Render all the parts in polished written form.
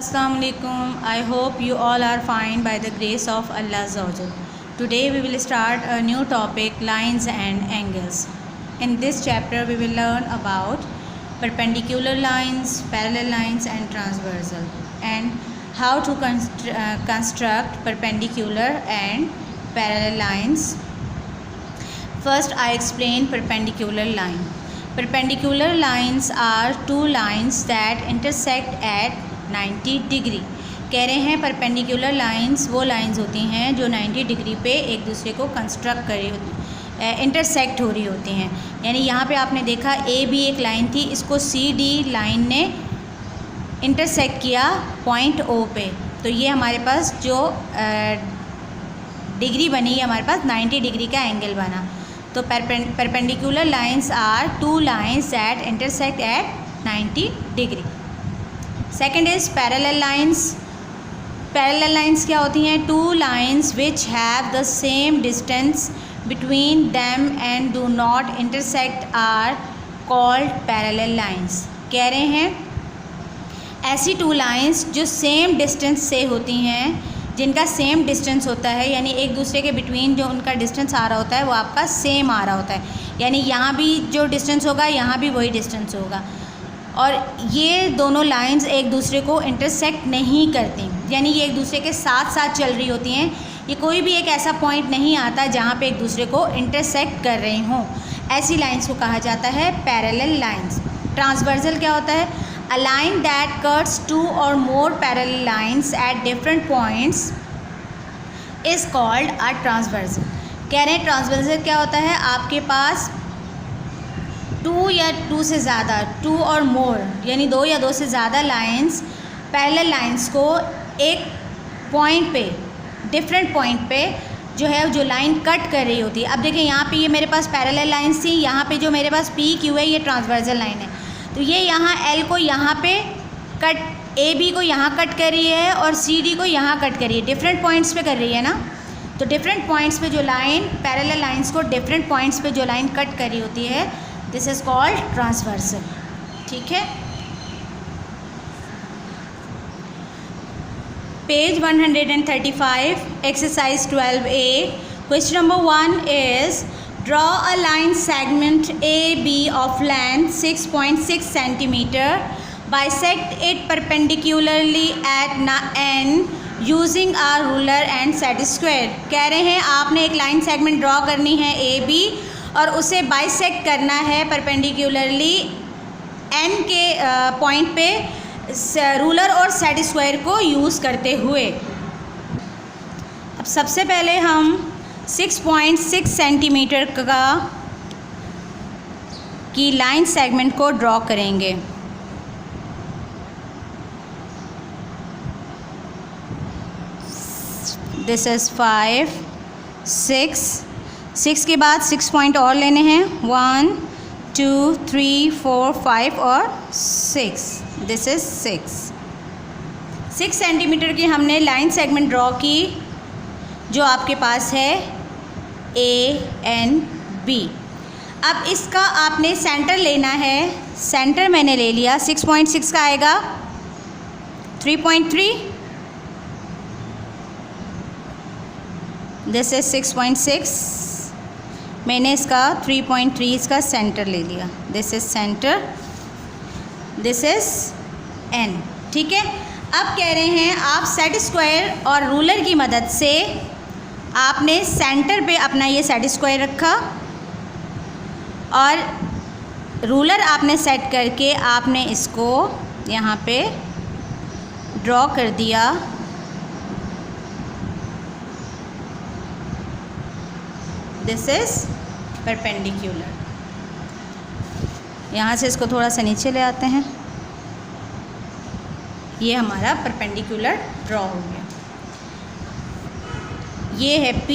Assalamu alaikum. I hope you all are fine by the grace of Allah Azza. Today we will start a new topic, lines and angles. In this chapter we will learn about perpendicular lines, parallel lines and transversal, and how to construct perpendicular and parallel lines. First I explain perpendicular line. Perpendicular lines are two lines that intersect at 90 degree. कह रहे हैं perpendicular lines वो lines होती हैं जो 90 degree पे एक दूसरे को कंस्ट्रक्ट कर रही होती इंटरसेक्ट हो रही होती हैं. यानी यहाँ पे आपने देखा ए बी एक लाइन थी, इसको सी डी लाइन ने इंटरसेक्ट किया पॉइंट ओ पे, तो ये हमारे पास जो डिग्री बनी है हमारे पास 90 डिग्री का एंगल बना. तो perpendicular lines are two lines that intersect at 90 degree. Second is parallel lines. Parallel lines क्या होती हैं? Two lines which have the same distance between them and do not intersect are called parallel lines. कह रहे हैं ऐसी two lines जो same distance से होती हैं, जिनका सेम डिस्टेंस होता है, यानी एक दूसरे के बिटवीन जो उनका डिस्टेंस आ रहा होता है वो आपका सेम आ रहा होता है. यानी यहाँ भी जो डिस्टेंस होगा यहाँ भी वही डिस्टेंस होगा, और ये दोनों लाइंस एक दूसरे को इंटरसेक्ट नहीं करती, यानी ये एक दूसरे के साथ साथ चल रही होती हैं. ये कोई भी एक ऐसा पॉइंट नहीं आता जहाँ पे एक दूसरे को इंटरसेक्ट कर रही हों. ऐसी लाइंस को कहा जाता है पैरेलल लाइंस. ट्रांसवर्सल क्या होता है? A line that cuts two और more parallel lines at different points is called a transversal. कह रहे हैं ट्रांसवर्सल क्या होता है? आपके पास टू या टू से ज़्यादा, टू और मोर यानी दो या दो से ज़्यादा लाइंस पैरेलल लाइंस को एक पॉइंट पे, डिफरेंट पॉइंट पे जो है जो लाइन कट कर रही होती है. अब देखिए यहाँ पे ये मेरे पास पैरेलल लाइंस थी, यहाँ पे जो मेरे पास पी क्यू है ये ट्रांसवर्सल लाइन है. तो ये यहाँ एल को यहाँ पे कट, ए बी को यहाँ कट कर रही है और सी डी को यहाँ कट कर रही है. डिफरेंट पॉइंट्स पे कर रही है ना. तो डिफरेंट पॉइंट्स पे जो लाइन पैरेलल लाइंस को डिफरेंट पॉइंट्स पे जो लाइन कट कर रही होती है, दिस इज़ कॉल्ड ट्रांसवर्सल. ठीक है. Page 135, exercise 12A. Question number 1 is draw a line segment A B of length 6.6 centimetre. Bisect it perpendicularly at N using a ruler and set square. कह रहे हैं आपने एक लाइन सेगमेंट ड्रॉ करनी है A B और उसे bisect करना है परपेंडिकुलरली एन के पॉइंट पे रूलर और सेट स्क्वायर को यूज़ करते हुए. अब सबसे पहले हम 6.6 सेंटीमीटर का की लाइन सेगमेंट को ड्रॉ करेंगे. दिस इज़ 5, 6 के बाद 6 पॉइंट और लेने हैं. 1, 2, 3, 4, 5 और 6. दिस इज़ 6 सेंटीमीटर की हमने लाइन सेगमेंट ड्रॉ की जो आपके पास है ए एन बी. अब इसका आपने सेंटर लेना है. सेंटर मैंने ले लिया. 6.6 का आएगा 3.3. This is 6.6. मैंने इसका 3.3 इसका सेंटर ले लिया. This is centre, this is an. ठीक है. अब कह रहे हैं आप सेट स्क्वायर और रूलर की मदद से आपने सेंटर पे अपना ये सेट स्क्वायर रखा और रूलर आपने सेट करके आपने इसको यहाँ पे ड्रॉ कर दिया. This is perpendicular. यहाँ से इसको थोड़ा सा नीचे ले आते हैं. ये हमारा परपेंडिकुलर ड्रॉ हो गया. ये है P,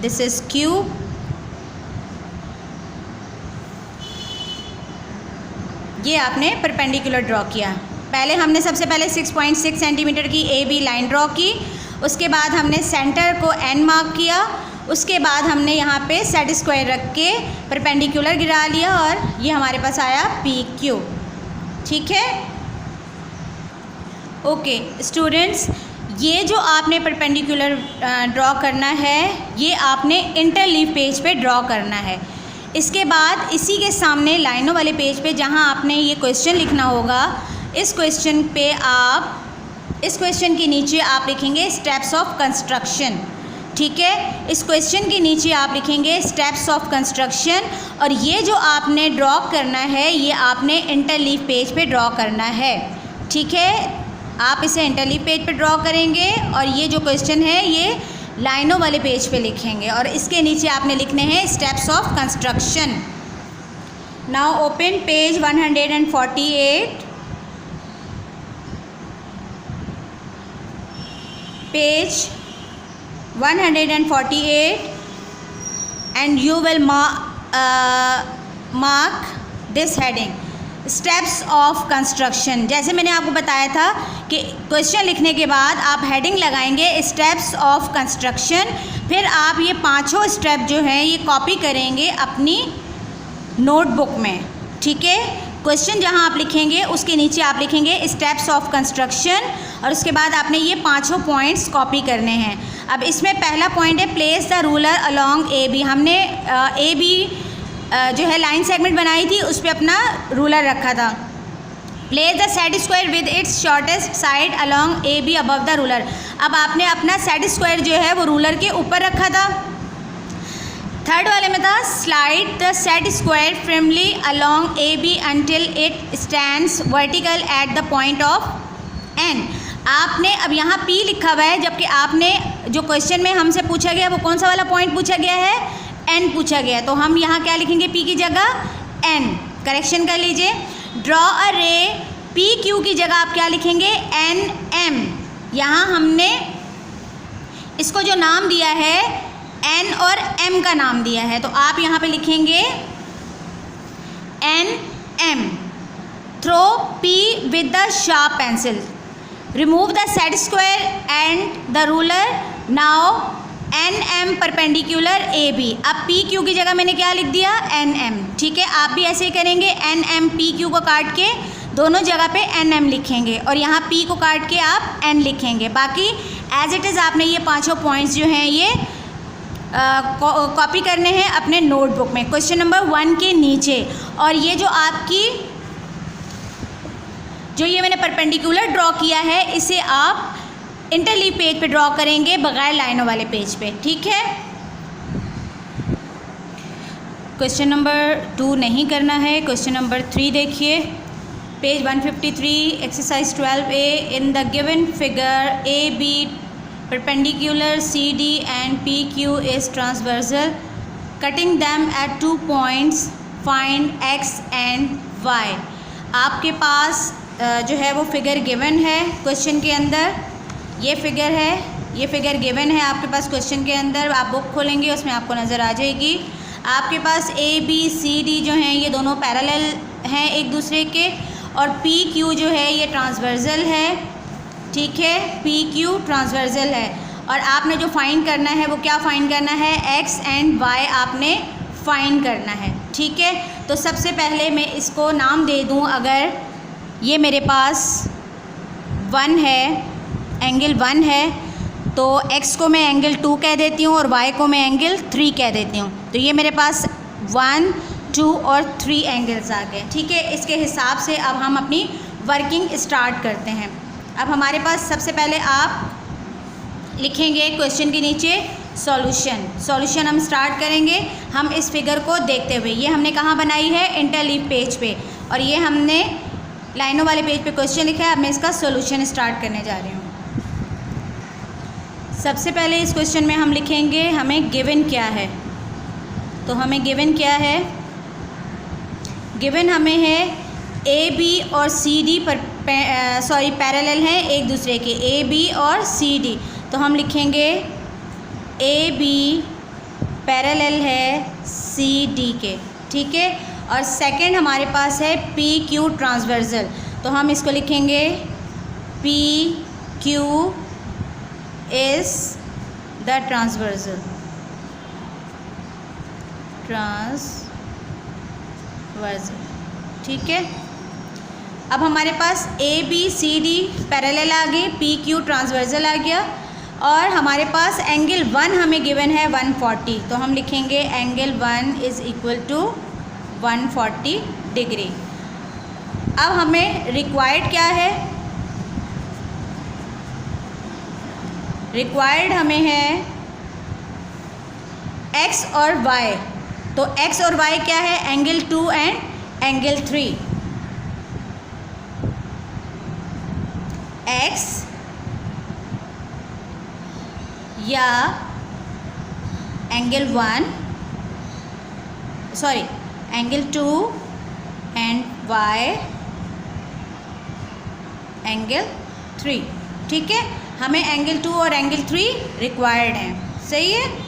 दिस इज़ Q. ये आपने परपेंडिकुलर ड्रॉ किया. पहले हमने सबसे पहले 6.6 सेंटीमीटर की ए बी लाइन ड्रॉ की. उसके बाद हमने सेंटर को N मार्क किया. उसके बाद हमने यहाँ पे सेट स्क्वायर रख के परपेंडिकुलर गिरा लिया और ये हमारे पास आया पी क्यू. ठीक है. ओके स्टूडेंट्स, ये जो आपने परपेंडिकुलर ड्रॉ करना है ये आपने इंटरलीव पेज पे ड्रॉ करना है। इसके बाद इसी के सामने लाइनों वाले पेज पे जहाँ आपने ये क्वेश्चन लिखना होगा, इस क्वेश्चन पे आप इस क्वेश्चन के नीचे आप लिखेंगे स्टेप्स ऑफ कंस्ट्रक्शन। ठीक है, इस क्वेश्चन के नीचे आप लिखेंगे स्टेप्स ऑफ कंस्ट्रक्शन और ये जो आपने ड्रॉ करना है ये आपने इंटरलीव पेज पे ड्रॉ करना है। ठीक है, आप इसे इंटरलीव पेज पे ड्रॉ करेंगे और ये जो क्वेश्चन है ये लाइनों वाले पेज पे लिखेंगे और इसके नीचे आपने लिखने हैं steps of construction. Now open page 148, page 148 and you will mark this heading steps of construction. जैसे मैंने आपको बताया था कि क्वेश्चन लिखने के बाद आप हेडिंग लगाएंगे स्टेप्स ऑफ कंस्ट्रक्शन, फिर आप ये पांचों स्टेप जो हैं ये कॉपी करेंगे अपनी नोटबुक में। ठीक है, क्वेश्चन जहां आप लिखेंगे उसके नीचे आप लिखेंगे स्टेप्स ऑफ कंस्ट्रक्शन और उसके बाद आपने ये पांचों पॉइंट्स कॉपी करने हैं। अब इसमें पहला पॉइंट है place the ruler along A B. हमने ए बी जो है लाइन सेगमेंट बनाई थी उस पर अपना रूलर रखा था। Place the set square with its shortest side along A be above the ruler. अब आपने अपना सेट स्क्वायर जो है वो रूलर के ऊपर रखा था। थर्ड वाले में था slide the set square firmly along A B until it stands vertical at the point of N. आपने अब यहाँ पी लिखा हुआ है जबकि आपने जो क्वेश्चन में हमसे पूछा गया वो कौन सा वाला पॉइंट पूछा गया है, एन पूछा गया, तो हम यहाँ क्या लिखेंगे पी की जगह एन। करेक्शन कर लीजिए, ड्रॉ अ रे पी क्यू की जगह आप क्या लिखेंगे एन एम। यहाँ हमने इसको जो नाम दिया है एन और एम का नाम दिया है तो आप यहाँ पे लिखेंगे N M. Through P with the sharp pencil, remove the set square and the ruler. Now N M perpendicular A B. अब पी क्यू की जगह मैंने क्या लिख दिया एन एम। ठीक है, आप भी ऐसे ही करेंगे, एन एम पी क्यू को काट के दोनों जगह पे एन एम लिखेंगे और यहाँ पी को काट के आप एन लिखेंगे। बाकी एज इट इज़ आपने ये पांचों पॉइंट्स जो हैं ये कॉपी करने हैं अपने नोटबुक में क्वेश्चन नंबर 1 के नीचे। और ये जो आपकी जो ये मैंने परपेंडिकुलर ड्रॉ किया है इसे आप इंटरलीव पेज पे ड्रॉ करेंगे बगैर लाइनों वाले पेज पे। ठीक है, क्वेश्चन नंबर 2 नहीं करना है। क्वेश्चन नंबर 3 देखिए, page 153 exercise 12A। In the given figure A B perpendicular C D and P Q is transversal cutting them at 2 points, find X and Y. आपके पास जो है वो फिगर गिवन है क्वेश्चन के अंदर, ये फिगर है, ये फिगर गिवन है आपके पास क्वेश्चन के अंदर। आप बुक खोलेंगे उसमें आपको नज़र आ जाएगी। आपके पास ए बी सी डी जो हैं ये दोनों पैरेलल हैं एक दूसरे के और पी क्यू जो है ये ट्रांसवर्सल है। ठीक है, पी क्यू ट्रांसवर्सल है और आपने जो फाइंड करना है वो क्या फाइंड करना है, एक्स एंड वाई आपने फाइंड करना है। ठीक है, तो सबसे पहले मैं इसको नाम दे दूँ, अगर ये मेरे पास 1 है, एंगल 1 है तो x को मैं एंगल 2 कह देती हूँ और y को मैं एंगल 3 कह देती हूँ। तो ये मेरे पास 1, 2 और 3 एंगल्स आ गए। ठीक है, इसके हिसाब से अब हम अपनी वर्किंग स्टार्ट करते हैं। अब हमारे पास सबसे पहले आप लिखेंगे क्वेश्चन के नीचे सॉल्यूशन हम स्टार्ट करेंगे हम इस फिगर को देखते हुए। ये हमने कहाँ बनाई है, इंटरलीव पेज पे, और ये हमने लाइनों वाले पेज पे क्वेश्चन लिखा है। अब मैं इसका सॉल्यूशन स्टार्ट करने जा रही हूँ। सबसे पहले इस क्वेश्चन में हम लिखेंगे हमें गिवन क्या है। तो हमें गिवन क्या है, गिवन हमें है ए बी और सी डी पैरेलल हैं एक दूसरे के, ए बी और सी डी। तो हम लिखेंगे ए बी पैरेलल है सी डी के। ठीक है, और सेकंड हमारे पास है पी क्यू ट्रांसवर्सल। तो हम इसको लिखेंगे P Q is the transversal। ठीक है, अब हमारे पास A B C D parallel आ गए, पी क्यू ट्रांसवर्सल आ गया, और हमारे पास एंगल 1 हमें गिवन है 140, तो हम लिखेंगे angle 1 is equal to 140 degree. अब हमें रिक्वायर्ड क्या है, रिक्वायर्ड हमें है x और y, तो x और y क्या है, एंगल 2 एंड एंगल 3। x या angle 1 sorry angle 2 and y angle 3, ठीक है। हमें एंगल 2 और एंगल 3 रिक्वायर्ड हैं, सही है।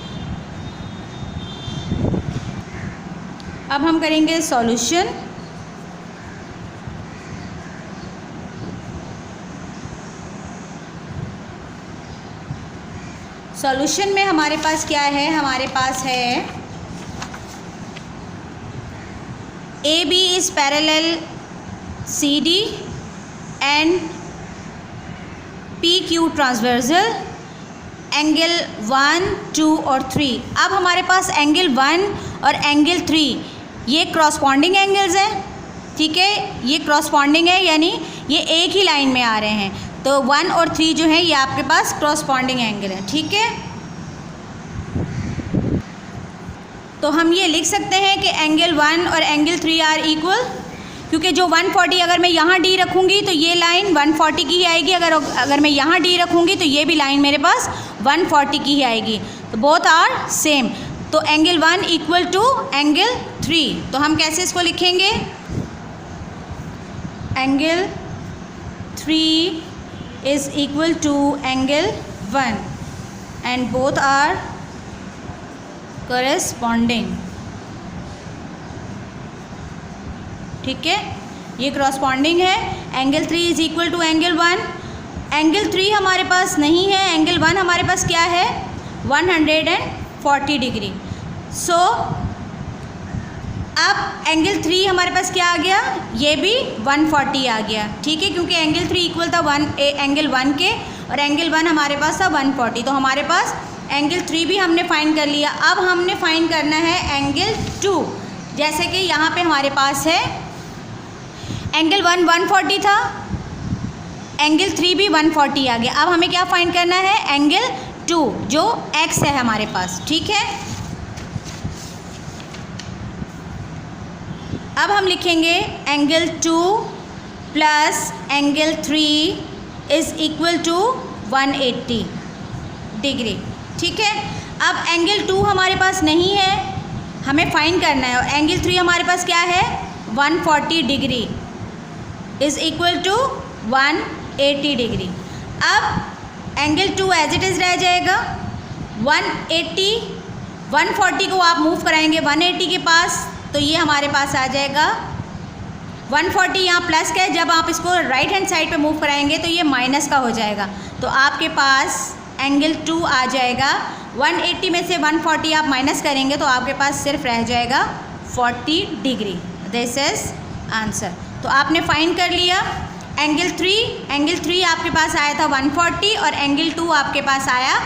अब हम करेंगे सॉल्यूशन। सॉल्यूशन में हमारे पास क्या है, हमारे पास है A B is parallel C D and P Q transversal, angle 1, 2 और 3। अब हमारे पास एंगल 1 और एंगल 3 ये क्रॉसपॉन्डिंग एंगल्स हैं, ठीक है, ये क्रॉसपॉन्डिंग है, यानी ये एक ही लाइन में आ रहे हैं, तो 1 और 3 जो है ये आपके पास क्रॉसपॉन्डिंग एंगल है, ठीक है। तो हम ये लिख सकते हैं कि एंगल 1 और एंगल 3 आर इक्वल, क्योंकि जो 140 अगर मैं यहाँ डी रखूँगी तो ये लाइन 140 की ही आएगी, अगर मैं यहाँ डी रखूँगी तो ये भी लाइन मेरे पास 140 की ही आएगी, तो बोथ आर सेम। तो एंगल 1 इक्वल टू एंगल 3, तो हम कैसे इसको लिखेंगे, angle 3 is equal to angle 1 and both are corresponding, ठीक है, ये क्रॉसपॉन्डिंग है। Angle 3 is equal to angle 1, angle 3 हमारे पास नहीं है, एंगल 1 हमारे पास क्या है 140 डिग्री। सो अब एंगल 3 हमारे पास क्या आ गया, ये भी 140 आ गया, ठीक है, क्योंकि एंगल 3 इक्वल था एंगल 1 के, और एंगल 1 हमारे पास था 140, तो हमारे पास एंगल 3 भी हमने फाइंड कर लिया। अब हमने फाइंड करना है एंगल 2, जैसे कि यहाँ पे हमारे पास है एंगल 1 140 था, एंगल 3 भी 140 आ गया। अब हमें क्या फाइंड करना है, एंगल 2 जो x है हमारे पास, ठीक है। अब हम लिखेंगे angle 2 plus angle 3 is equal to 180 degree, ठीक है। अब एंगल 2 हमारे पास नहीं है, हमें फाइंड करना है, और एंगल 3 हमारे पास क्या है 140 degree is equal to 180 degree. अब एंगल 2 एज इट इज़ रह जाएगा, 140 को आप मूव कराएंगे 180 के पास, तो ये हमारे पास आ जाएगा 140, यहाँ प्लस का है, जब आप इसको राइट हैंड साइड पे मूव कराएंगे तो ये माइनस का हो जाएगा, तो आपके पास एंगल 2 आ जाएगा। 180 में से 140 आप माइनस करेंगे तो आपके पास सिर्फ रह जाएगा 40 डिग्री। This is answer. तो आपने फाइंड कर लिया एंगल 3 आपके पास आया था 140 और एंगल 2 आपके पास आया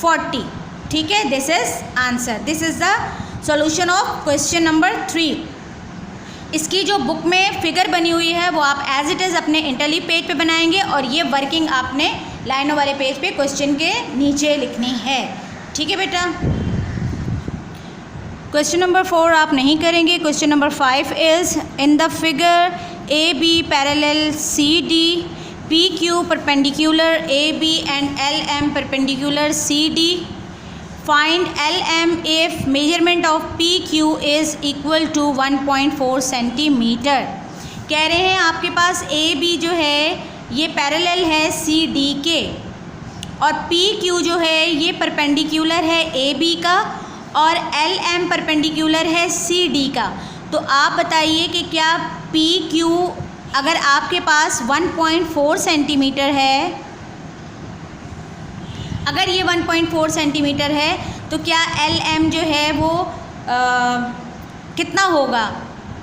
40, ठीक है। This is answer, this is the solution of question number 3। इसकी जो बुक में फिगर बनी हुई है वो आप एज इट इज़ अपने इंटरलीव पेज पे बनाएंगे, और ये वर्किंग आपने लाइनों वाले पेज पे क्वेश्चन के नीचे लिखनी है, ठीक है बेटा। क्वेश्चन नंबर 4 आप नहीं करेंगे। Question number 5 is in the figure A B parallel C D, P Q perpendicular A B and L M perpendicular C D, find L M if measurement of P Q is equal to 1.4 centimetre. कह रहे हैं आपके पास A B जो है ये parallel है C D के, और पी क्यू जो है ये परपेंडिकुलर है ए बी का, और एल एम परपेंडिकुलर है सी डी का। तो आप बताइए कि क्या पी क्यू अगर आपके पास 1.4 सेंटीमीटर है, अगर ये 1.4 सेंटीमीटर है तो क्या एल एम जो है वो कितना होगा,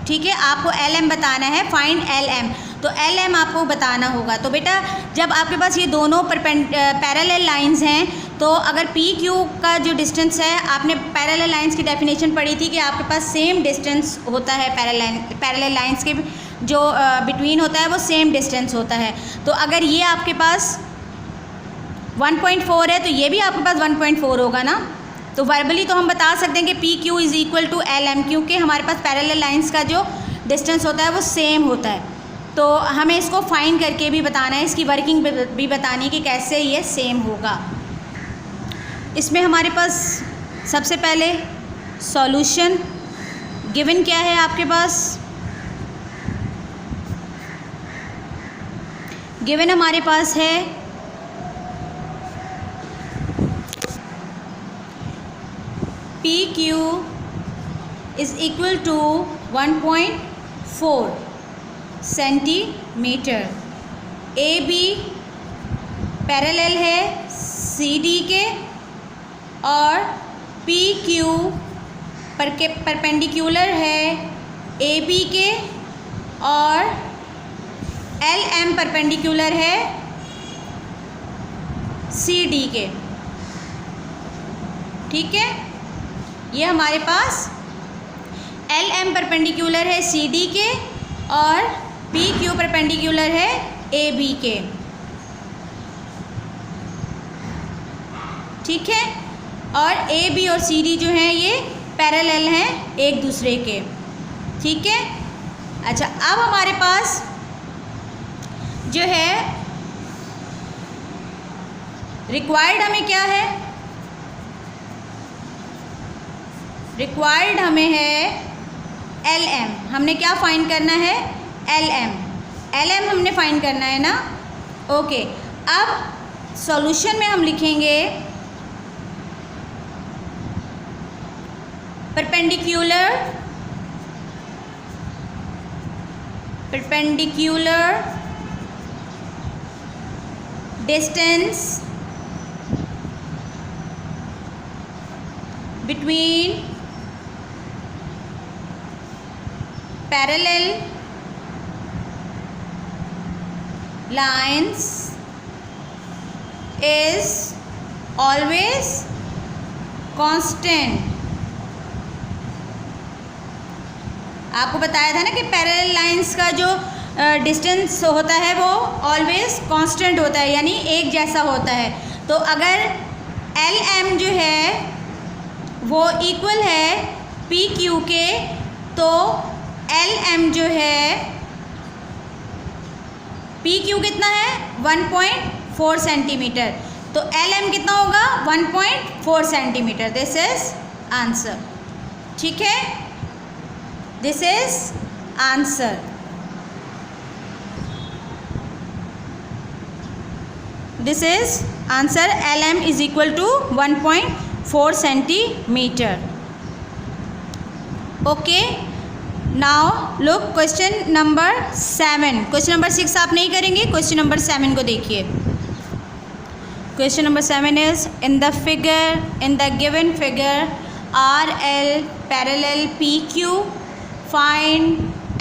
ठीक है। आपको एल एम बताना है, फाइंड एल एम। तो एल एम आपको बताना होगा। तो बेटा जब आपके पास ये दोनों पैरेलल लाइंस हैं, तो अगर पी क्यू का जो डिस्टेंस है, आपने पैरेलल लाइंस की डेफिनेशन पढ़ी थी कि आपके पास सेम डिस्टेंस होता है, पैरेलल लाइंस के जो बिटवीन होता है वो सेम डिस्टेंस होता है। तो अगर ये आपके पास 1.4 है तो ये भी आपके पास 1.4 होगा ना। तो वर्बली तो हम बता सकते हैं कि P Q is equal to L M, क्योंकि हमारे पास पैरेलल लाइंस का जो डिस्टेंस होता है वो सेम होता है। तो हमें इसको फाइंड करके भी बताना है, इसकी वर्किंग भी बतानी है कि कैसे ये सेम होगा। इसमें हमारे पास सबसे पहले सॉल्यूशन गिवन क्या है आपके पास, गिवन हमारे पास है P Q is equal to 1.4 centimetre. A B parallel है सी डी के और पी क्यू परपेंडिकुलर है ए बी के और एल एम परपेंडिकुलर है सी डी के। ठीक है, ये हमारे पास एल एम परपेंडिकुलर है सी डी के और पी क्यू परपेंडिकुलर है ए बी के। ठीक है, और ए बी और सी डी जो हैं ये पैरेलल हैं एक दूसरे के। ठीक है, अच्छा अब हमारे पास जो है रिक्वायर्ड हमें क्या है, रिक्वायर्ड हमें है एल एम। हमने क्या फाइंड करना है, एल एम। एल एम हमने फाइंड करना है ना। ओके, अब सॉल्यूशन में हम लिखेंगे perpendicular distance between parallel lines is always constant। आपको बताया था ना कि पैरेलल लाइंस का जो डिस्टेंस होता है वो ऑलवेज कांस्टेंट होता है, यानी एक जैसा होता है। तो अगर एल एम जो है वो इक्वल है पी क्यू के, तो एल एम जो है पी क्यू कितना है 1.4 सेंटीमीटर, तो एल एम कितना होगा 1.4 सेंटीमीटर। This is answer. ठीक है, this is answer. This is answer, L M is equal to 1.4 centimetre. Okay, now look question number 7। Question number 6 आप नहीं करेंगे, क्वेश्चन नंबर 7 को देखिए। Question number 7 is in the given figure R L parallel P Q, find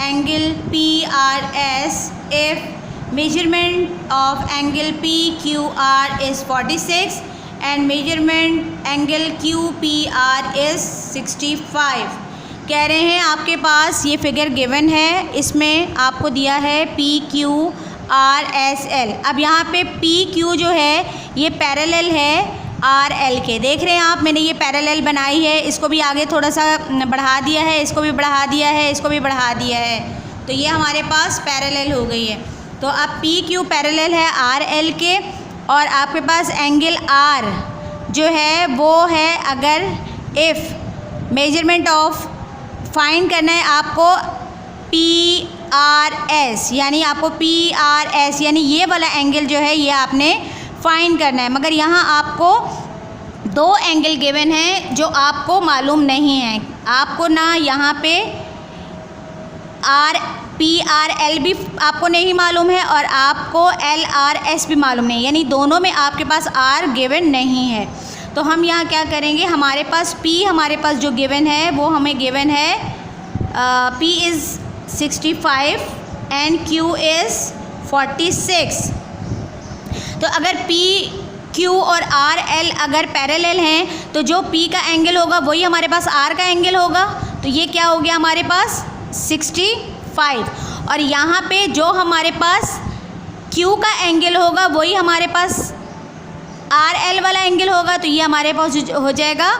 angle P R S if measurement of angle P Q R is 46 and measurement angle Q P R is 65। कह रहे हैं आपके पास ये figure given है, इसमें आपको दिया है P Q R S L. अब यहाँ पे पी क्यू जो है ये पैरेलल है आर एल के। देख रहे हैं आप, मैंने ये पैरेलल बनाई है, इसको भी आगे थोड़ा सा बढ़ा दिया है, इसको भी बढ़ा दिया है, इसको भी बढ़ा दिया है, तो ये हमारे पास पैरेलल हो गई है। तो अब पी क्यू पैरेलल है आर एल के और आपके पास एंगल आर जो है वो है, अगर इफ़ मेजरमेंट ऑफ फाइंड करना है आपको पी आर एस, यानी आपको पी आर एस यानी ये वाला एंगल जो है ये आपने फाइंड करना है। मगर यहाँ आपको दो एंगल गिवन हैं जो आपको मालूम नहीं है। आपको ना यहाँ पे पी आर एल भी आपको नहीं मालूम है और आपको एल आर एस भी मालूम नहीं, यानी दोनों में आपके पास आर गिवन नहीं है। तो हम यहाँ क्या करेंगे, हमारे पास P हमारे पास जो गिवन है वो हमें गिवन है P is 65 and Q is 46। तो अगर P Q और R L अगर पैरेलल हैं तो जो P का एंगल होगा वही हमारे पास R का एंगल होगा। तो ये क्या हो गया हमारे पास 65। और यहाँ पे जो हमारे पास Q का एंगल होगा वही हमारे पास R L वाला एंगल होगा। तो ये हमारे पास हो जाएगा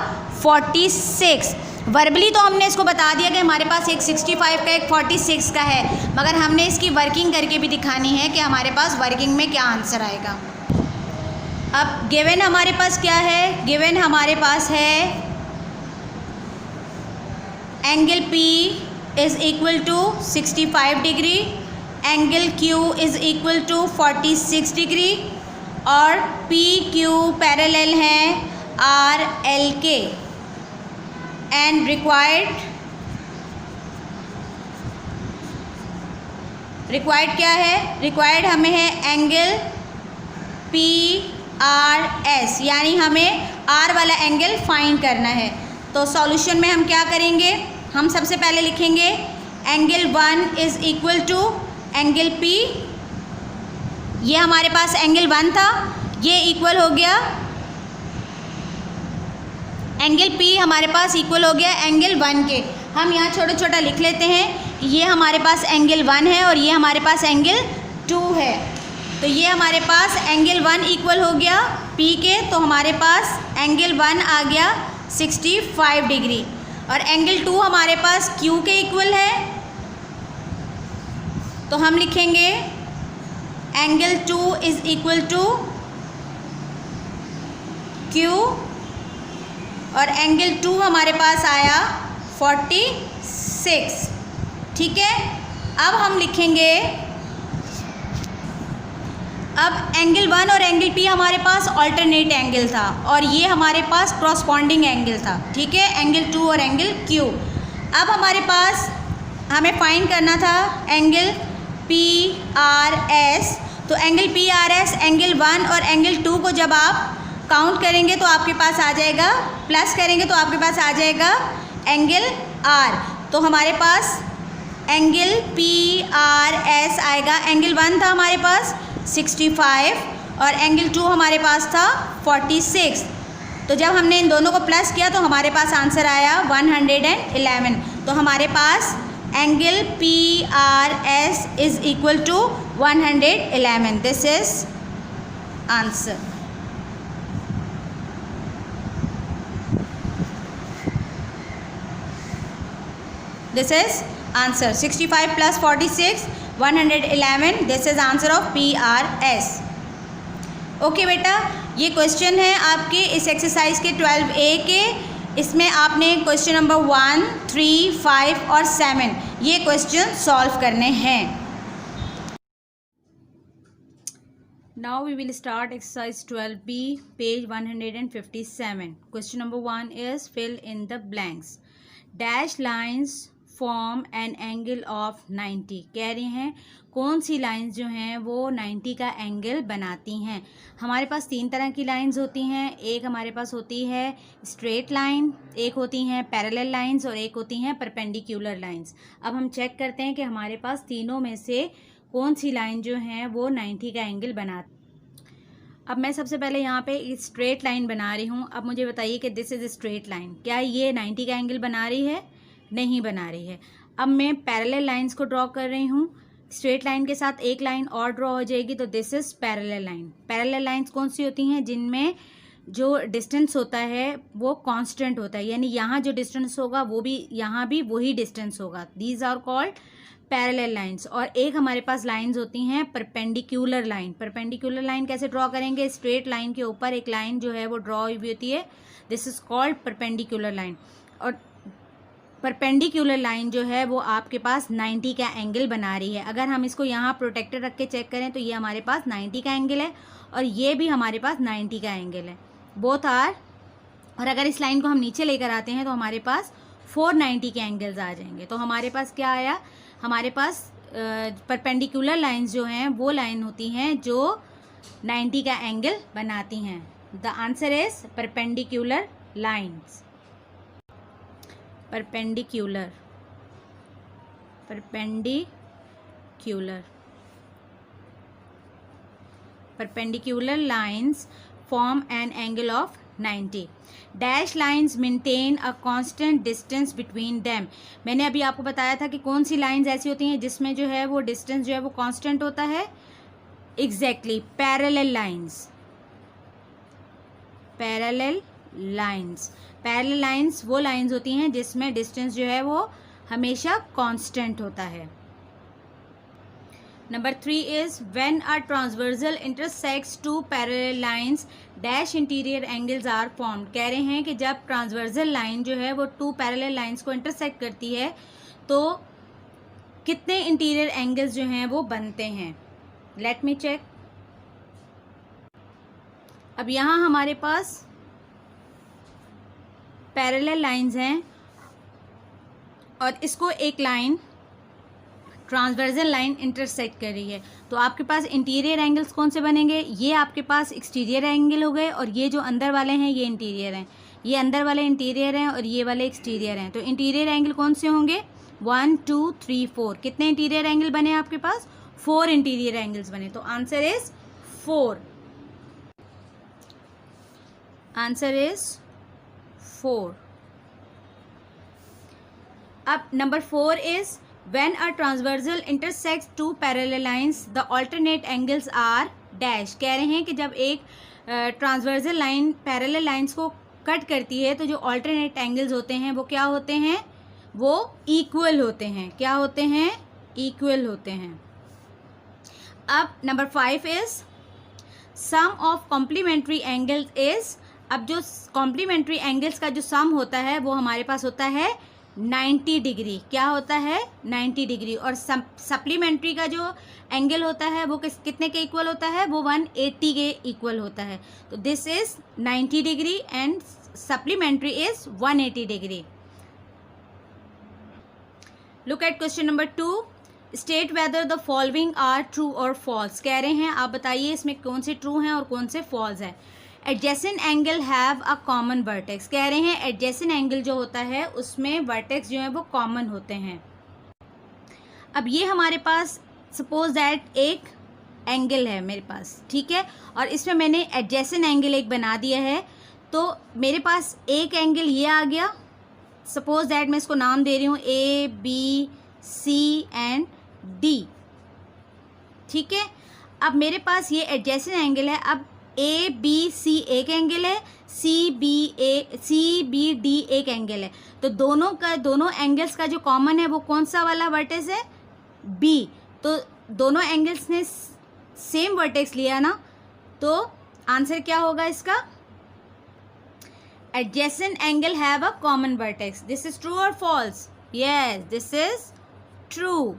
46। वर्बली तो हमने इसको बता दिया कि हमारे पास एक 65 का एक 46 का है, मगर हमने इसकी वर्किंग करके भी दिखानी है कि हमारे पास वर्किंग में क्या आंसर आएगा। अब गिवन हमारे पास क्या है, गिवन हमारे पास है angle P is equal to 65 degree, angle Q is equal to 46 degree और P Q पैरेलल हैं R L के। एंड रिक्वायर्ड क्या है, रिक्वायर्ड हमें है एंगल P R S, यानी हमें R वाला एंगल फाइंड करना है। तो सॉल्यूशन में हम क्या करेंगे, हम सबसे पहले लिखेंगे angle 1 is equal to angle P, ये हमारे पास एंगल 1 था, ये इक्वल हो गया एंगल P हमारे पास इक्वल हो गया एंगल 1 के। हम यहाँ छोटा छोटा लिख लेते हैं, ये हमारे पास एंगल 1 है और ये हमारे पास एंगल 2 है। तो ये हमारे पास एंगल 1 इक्वल हो गया P के, तो हमारे पास एंगल 1 आ गया 65 डिग्री और एंगल 2 हमारे पास Q के इक्वल है। तो हम लिखेंगे angle 2 is equal to Q और एंगल 2 हमारे पास आया 46। ठीक है, अब हम लिखेंगे, अब एंगल 1 और एंगल P हमारे पास ऑल्टरनेट एंगल था और ये हमारे पास क्रॉसपॉन्डिंग एंगल था। ठीक है, एंगल 2 और एंगल Q। अब हमारे पास हमें फाइंड करना था एंगल P R S। तो angle P R S angle 1 और एंगल 2 को जब आप काउंट करेंगे तो आपके पास आ जाएगा, प्लस करेंगे तो आपके पास आ जाएगा एंगल R। तो हमारे पास एंगल P R S आएगा, एंगल 1 था हमारे पास 65 और एंगल 2 हमारे पास था 46। तो जब हमने इन दोनों को प्लस किया तो हमारे पास आंसर आया 111। तो हमारे पास angle P R S is equal to 111। This is answer. This is answer 65 plus 46 111। This is answer of PRS। Okay बेटा, ये क्वेश्चन है आपके इस एक्सरसाइज के 12A के। इसमें आपने क्वेश्चन नंबर 1, 3, 5 और 7 ये क्वेश्चन सॉल्व करने हैं। Now we will start exercise 12B, page 157. Question number 1 is fill in the blanks. Dash lines form an angle of 90। कह रहे हैं कौन सी लाइंस जो हैं वो 90 का एंगल बनाती हैं। हमारे पास 3 तरह की लाइंस होती हैं, एक हमारे पास होती है स्ट्रेट लाइन, एक होती हैं पैरेलल लाइंस और एक होती हैं परपेंडिकुलर लाइंस। अब हम चेक करते हैं कि हमारे पास तीनों में से कौन सी लाइन जो हैं वो 90 का एंगल बनाती। अब मैं सबसे पहले यहाँ पे स्ट्रेट लाइन बना रही हूँ। अब मुझे बताइए कि दिस इज़ स्ट्रेट लाइन, क्या ये 90 का एंगल बना रही है? नहीं बना रही है। अब मैं पैरेलल लाइंस को ड्रॉ कर रही हूँ, स्ट्रेट लाइन के साथ एक लाइन और ड्रॉ हो जाएगी, तो this is parallel line. Parallel lines कौन सी होती हैं? जिनमें जो डिस्टेंस होता है वो कांस्टेंट होता है, यानी यहाँ जो डिस्टेंस होगा वो भी यहाँ भी वही डिस्टेंस होगा। These are called parallel lines. और एक हमारे पास लाइंस होती हैं परपेंडिकुलर लाइन। परपेंडिकुलर लाइन कैसे ड्रॉ करेंगे? स्ट्रेट लाइन के ऊपर एक लाइन जो है वो ड्रॉ हुई होती है, this is called perpendicular line. और परपेंडिकुलर लाइन जो है वो आपके पास 90 का एंगल बना रही है। अगर हम इसको यहाँ प्रोटेक्टर रख के चेक करें तो ये हमारे पास 90 का एंगल है और ये भी हमारे पास 90 का एंगल है, बोथ आर। और अगर इस लाइन को हम नीचे लेकर आते हैं तो हमारे पास 490 के एंगल्स आ जाएंगे। तो हमारे पास क्या आया? हमारे पास परपेंडिकुलर लाइंस जो हैं वो लाइन होती हैं जो 90 का एंगल बनाती हैं। The answer is perpendicular lines. Perpendicular perpendicular lines form an angle of 90. Dash lines maintain a constant distance between them. मैंने अभी आपको बताया था कि कौन सी लाइंस ऐसी होती हैं जिसमें जो है वो डिस्टेंस जो है वो कांस्टेंट होता है. Exactly parallel lines. Parallel lines वो लाइंस होती हैं जिसमें डिस्टेंस जो है वो हमेशा कांस्टेंट होता है. Number 3 is when a transversal intersects two parallel lines dash interior angles are formed. कह रहे हैं कि जब ट्रांसवर्सल लाइन जो है वो टू पैरेलल लाइंस को इंटरसेक्ट करती है तो कितने इंटीरियर एंगल्स जो हैं वो बनते हैं. Let me check. अब यहाँ हमारे पास पैरेलल लाइंस हैं और इसको एक लाइन ट्रांसवर्सल लाइन इंटरसेक्ट कर रही है, तो आपके पास इंटीरियर एंगल्स कौन से बनेंगे. ये आपके पास एक्सटीरियर एंगल हो गए और ये जो अंदर वाले हैं ये इंटीरियर हैं. ये अंदर वाले इंटीरियर हैं और ये वाले एक्सटीरियर हैं. तो इंटीरियर एंगल कौन से होंगे. 1 2 3 4. कितने इंटीरियर एंगल बने आपके पास. 4 इंटीरियर एंगल्स बने. तो आंसर इज 4. Answer is 4. अब number 4 is when a transversal intersects two parallel lines the alternate angles are dash. कह रहे हैं कि जब एक ट्रांसवर्सल लाइन पैरेलल लाइंस को कट करती है तो जो alternate angles होते हैं वो क्या होते हैं. वो इक्वल होते हैं. क्या होते हैं. इक्वल होते हैं. अब number 5 is sum of complementary angles is. अब जो कॉम्प्लीमेंट्री एंगल्स का जो सम होता है वो हमारे पास होता है 90 डिग्री. क्या होता है 90 डिग्री. और सप्लीमेंट्री का जो एंगल होता है वो कितने के इक्वल होता है. वो 180 के इक्वल होता है. तो this is 90 degree and supplementary is 180 degree. Look at question number 2. State whether the following are true और फॉल्स. कह रहे हैं आप बताइए इसमें कौन से ट्रू हैं और कौन से फॉल्स हैं. Adjacent angle have a common vertex. कह रहे हैं एडजेसेंट एंगल जो होता है उसमें वर्टेक्स जो है वो कॉमन होते हैं. अब ये हमारे पास सपोज दैट एक एंगल है मेरे पास. ठीक है. और इसमें मैंने एडजेसेंट एंगल एक बना दिया है. तो मेरे पास एक एंगल ये आ गया. सपोज दैट मैं इसको नाम दे रही हूँ ABC एंड D. ठीक है. अब मेरे पास ये एडजेसेंट एंगल है. अब ABC एक एंगल है. CBD एक एंगल है. तो दोनों एंगल्स का जो कॉमन है वो कौन सा वाला वर्टेक्स है. B. तो दोनों एंगल्स ने सेम वर्टेक्स लिया ना. तो आंसर क्या होगा इसका. Adjacent angle have a common vertex. This is true और false. Yes this is true.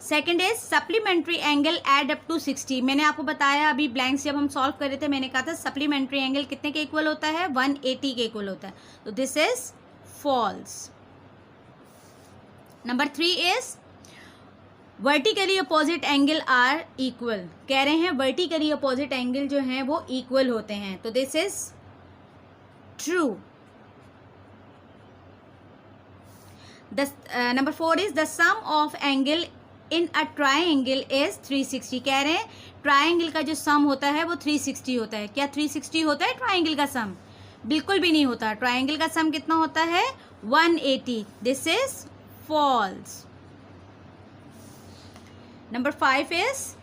Second is supplementary angle add up to 60. मैंने आपको बताया अभी ब्लैंक्स जब हम सॉल्व कर रहे थे मैंने कहा था सप्लीमेंट्री एंगल कितने के इक्वल होता है 180 के इक्वल होता है. तो this is false. Number 3 is vertically opposite angle are equal. कह रहे हैं वर्टिकली अपोजिट एंगल जो हैं वो इक्वल होते हैं. तो this is true. Number 4 is the sum of angle in a triangle is 360. कह रहे हैं ट्राइंगल का जो सम होता है वो 360 होता है. क्या 360 होता है ट्राइंगल का सम. बिल्कुल भी नहीं होता. ट्राइंगल का सम कितना होता है 180. This is false. Number 5 is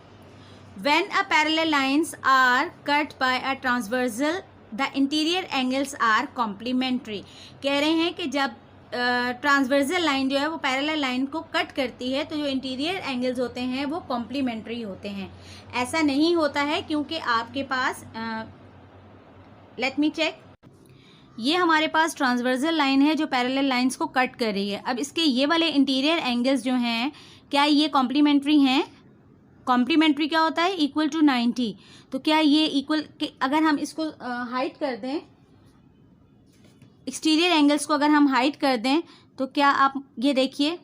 when a parallel lines are cut by a transversal the interior angles are complementary. कह रहे हैं कि जब ट्रांसवर्सल लाइन जो है वो पैरेलल लाइन को कट करती है तो जो इंटीरियर एंगल्स होते हैं वो कॉम्प्लीमेंट्री होते हैं. ऐसा नहीं होता है क्योंकि आपके पास लेट मी चेक. ये हमारे पास ट्रांसवर्सल लाइन है जो पैरेलल लाइंस को कट कर रही है. अब इसके ये वाले इंटीरियर एंगल्स जो हैं क्या ये कॉम्प्लीमेंट्री हैं. कॉम्प्लीमेंट्री क्या होता है इक्वल टू 90. तो क्या ये इक्वल अगर हम इसको हाइट कर दें एक्सटीरियर एंगल्स को अगर हम हाइट कर दें तो क्या आप ये देखिए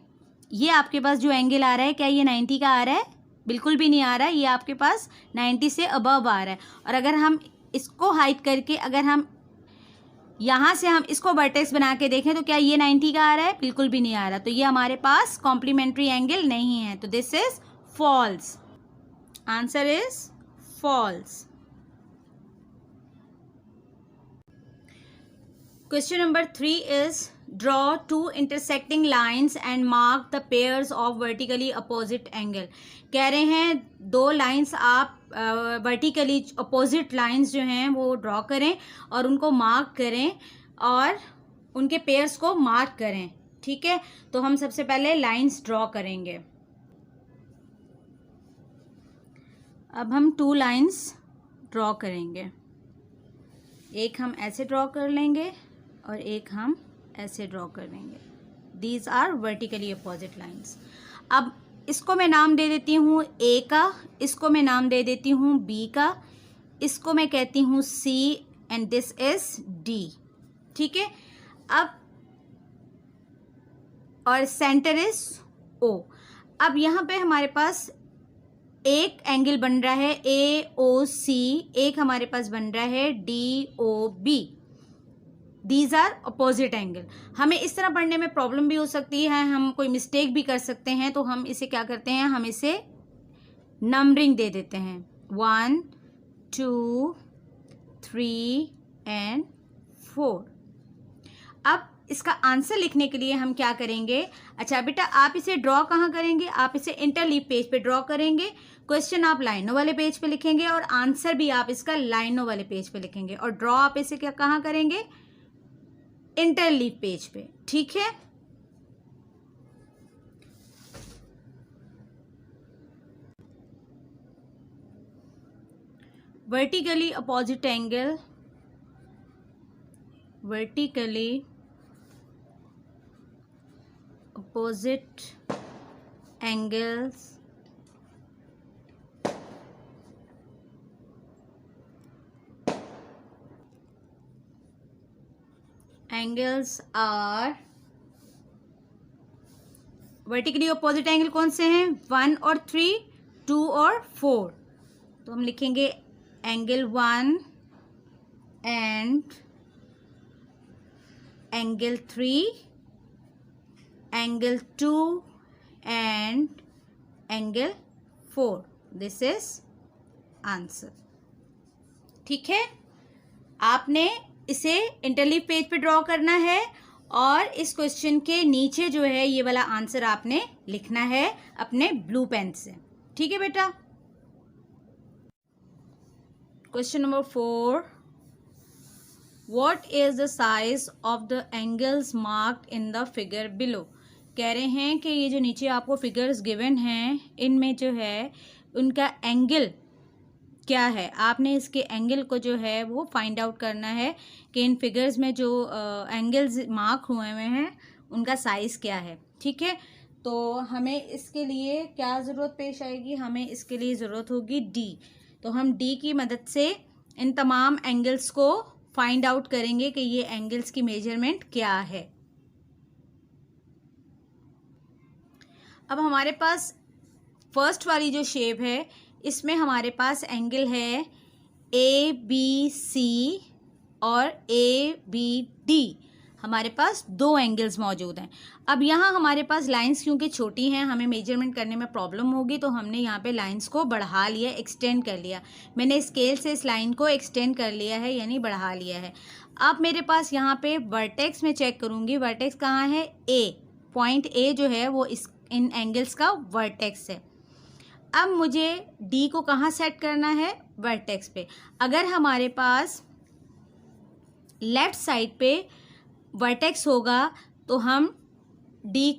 ये आपके पास जो एंगल आ रहा है क्या ये 90 का आ रहा है. बिल्कुल भी नहीं आ रहा है. ये आपके पास 90 से अबव आ रहा है. और अगर हम इसको हाइट करके अगर हम यहाँ से हम इसको वर्टेक्स बना के देखें तो क्या ये 90 का आ रहा है? बिल्कुल भी नहीं आ रहा, तो ये हमारे पास कॉम्प्लीमेंट्री एंगल नहीं है, तो this is false. Answer is false. Question number 3 is draw two intersecting lines and mark the pairs of vertically opposite angle। कह रहे हैं दो लाइंस आप वर्टिकली अपोजिट लाइंस जो हैं वो ड्रॉ करें और उनको मार्क करें और उनके पेयर्स को मार्क करें। ठीक है, तो हम सबसे पहले लाइंस ड्रॉ करेंगे। अब हम 2 लाइंस ड्रॉ करेंगे, एक हम ऐसे ड्रॉ कर लेंगे और एक हम ऐसे ड्रॉ कर लेंगे। These are vertically opposite lines. अब इसको मैं नाम दे देती हूँ ए का, इसको मैं नाम दे देती हूँ बी का, इसको मैं कहती हूँ सी एंड दिस इज डी। ठीक है, अब और सेंटर इज ओ। अब यहाँ पे हमारे पास एक एंगल बन रहा है ए ओ सी, एक हमारे पास बन रहा है D O B. These are opposite angle. हमें इस तरह पढ़ने में प्रॉब्लम भी हो सकती है, हम कोई मिस्टेक भी कर सकते हैं, तो हम इसे क्या करते हैं, हम इसे नंबरिंग दे देते हैं 1 2 3 एंड 4। अब इसका आंसर लिखने के लिए हम क्या करेंगे? अच्छा बेटा, आप इसे ड्रॉ कहाँ करेंगे? आप इसे इंटरलीव पेज पे ड्रॉ करेंगे। क्वेश्चन आप लाइनों वाले पेज पे लिखेंगे और आंसर भी आप इसका लाइनों वाले पेज पे लिखेंगे, और ड्रॉ आप इसे क्या कहाँ करेंगे? इंटरलीव पेज पे। ठीक है, vertically opposite angle, vertically opposite angles are vertically opposite angle कौन से हैं? 1 और 3, 2 और 4। तो हम लिखेंगे angle 1 and angle 3, angle 2 and angle 4। This is answer. ठीक है, आपने इसे इंटरलीव पेज पे ड्रॉ करना है और इस क्वेश्चन के नीचे जो है ये वाला आंसर आपने लिखना है अपने ब्लू पेन से। ठीक है बेटा। Question number 4, what is the size of the angles marked in the figure below. कह रहे हैं कि ये जो नीचे आपको फिगर्स गिवन हैं इनमें जो है उनका एंगल क्या है। आपने इसके एंगल को जो है वो फाइंड आउट करना है कि इन फिगर्स में जो एंगल्स मार्क हुए हुए हैं उनका साइज़ क्या है। ठीक है, तो हमें इसके लिए क्या ज़रूरत पेश आएगी? हमें इसके लिए ज़रूरत होगी डी। तो हम डी की मदद से इन तमाम एंगल्स को फाइंड आउट करेंगे कि ये एंगल्स की मेजरमेंट क्या है। अब हमारे पास फर्स्ट वाली जो शेप है इसमें हमारे पास एंगल है ए बी सी और ए बी डी। हमारे पास 2 एंगल्स मौजूद हैं। अब यहाँ हमारे पास लाइंस क्योंकि छोटी हैं हमें मेजरमेंट करने में प्रॉब्लम होगी, तो हमने यहाँ पे लाइंस को बढ़ा लिया, एक्सटेंड कर लिया। मैंने स्केल से इस लाइन को एक्सटेंड कर लिया है, यानी बढ़ा लिया है। अब मेरे पास यहाँ पे वर्टेक्स में चेक करूँगी, वर्टेक्स कहाँ है? ए। पॉइंट ए जो है वो इन एंगल्स का वर्टेक्स है। अब मुझे डी को कहाँ सेट करना है? वर्टेक्स पे। अगर हमारे पास लेफ्ट साइड पे वर्टेक्स होगा तो हम डी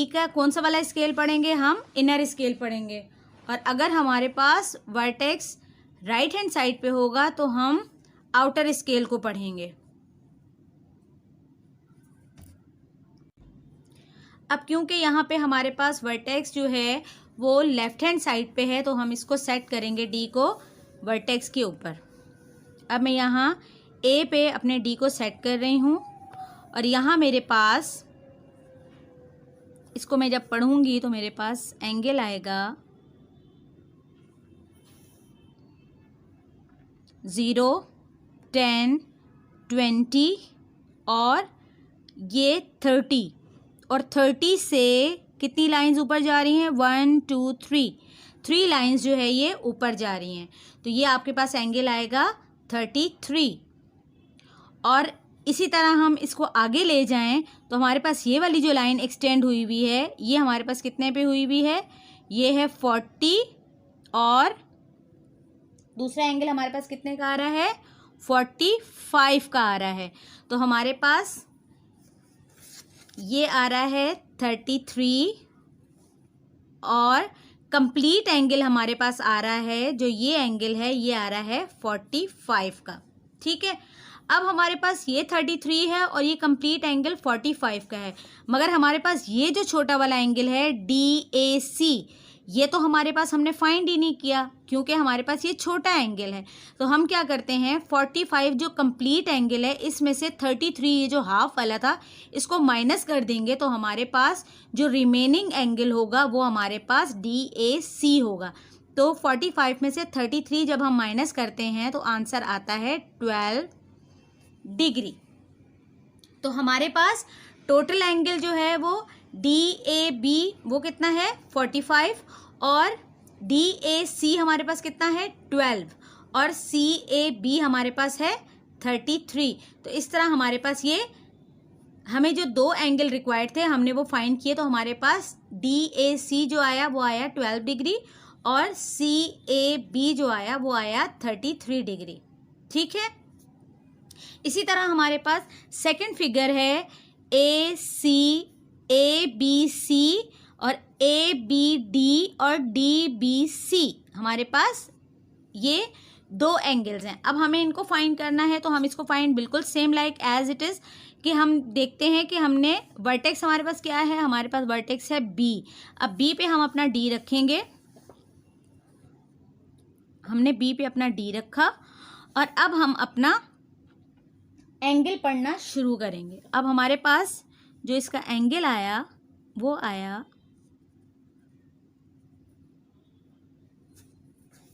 का कौन सा वाला स्केल पढ़ेंगे? हम इनर स्केल पढ़ेंगे। और अगर हमारे पास वर्टेक्स राइट हैंड साइड पे होगा तो हम आउटर स्केल को पढ़ेंगे। अब क्योंकि यहाँ पे हमारे पास वर्टेक्स जो है वो लेफ्ट हैंड साइड पे है तो हम इसको सेट करेंगे डी को वर्टेक्स के ऊपर। अब मैं यहाँ ए पे अपने डी को सेट कर रही हूँ और यहाँ मेरे पास इसको मैं जब पढ़ूंगी तो मेरे पास एंगल आएगा 0, 10, 20 और ये 30, और 30 से कितनी लाइंस ऊपर जा रही हैं? 1 2 3 लाइंस जो है ये ऊपर जा रही हैं। तो ये आपके पास एंगल आएगा 33। और इसी तरह हम इसको आगे ले जाएं तो हमारे पास ये वाली जो लाइन एक्सटेंड हुई हुई है ये हमारे पास कितने पे हुई हुई है? ये है 40, और दूसरा एंगल हमारे पास कितने का आ रहा है? 45 का आ रहा है। तो हमारे पास ये आ रहा है 33, और कंप्लीट एंगल हमारे पास आ रहा है, जो ये एंगल है ये आ रहा है 45 का। ठीक है, अब हमारे पास ये 33 है और ये कंप्लीट एंगल 45 का है, मगर हमारे पास ये जो छोटा वाला एंगल है DAC, ये तो हमारे पास हमने फाइंड ही नहीं किया क्योंकि हमारे पास ये छोटा एंगल है। तो हम क्या करते हैं, 45 जो कंप्लीट एंगल है इसमें से 33 ये जो हाफ वाला था इसको माइनस कर देंगे, तो हमारे पास जो रिमेनिंग एंगल होगा वो हमारे पास DAC होगा। तो 45 में से 33 जब हम माइनस करते हैं तो आंसर आता है 12 डिग्री। तो हमारे पास टोटल एंगल जो है वो DAB वो कितना है? 45, और DAC हमारे पास कितना है? 12, और CAB हमारे पास है 33। तो इस तरह हमारे पास ये हमें जो दो एंगल रिक्वायर्ड थे हमने वो फाइंड किए। तो हमारे पास DAC जो आया वो आया 12 डिग्री, और CAB जो आया वो आया 33 डिग्री। ठीक है, इसी तरह हमारे पास सेकंड फिगर है AC, ABC और ABD और DBC। हमारे पास ये दो एंगल्स हैं। अब हमें इनको फाइंड करना है, तो हम इसको फाइंड बिल्कुल same like as it is कि हम देखते हैं कि हमने वर्टेक्स हमारे पास क्या है? हमारे पास वर्टेक्स है B। अब B पे हम अपना D रखेंगे, हमने B पे अपना D रखा, और अब हम अपना एंगल पढ़ना शुरू करेंगे। अब हमारे पास जो इसका एंगल आया वो आया,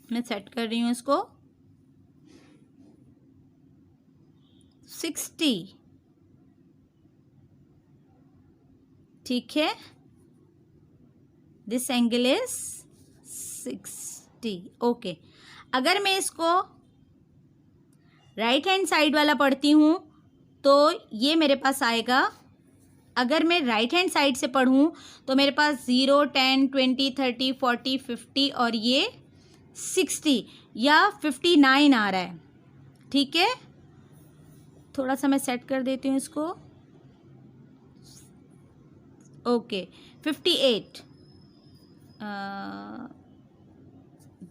मैं सेट कर रही हूँ इसको 60। ठीक है, दिस एंगल इज 60। ओके, अगर मैं इसको राइट हैंड साइड वाला पढ़ती हूँ तो ये मेरे पास आएगा, अगर मैं राइट हैंड साइड से पढ़ूँ तो मेरे पास 0 10 20 30 40 50 और ये 60 या 59 आ रहा है। ठीक है, थोड़ा सा मैं सेट कर देती हूँ इसको। Okay, 58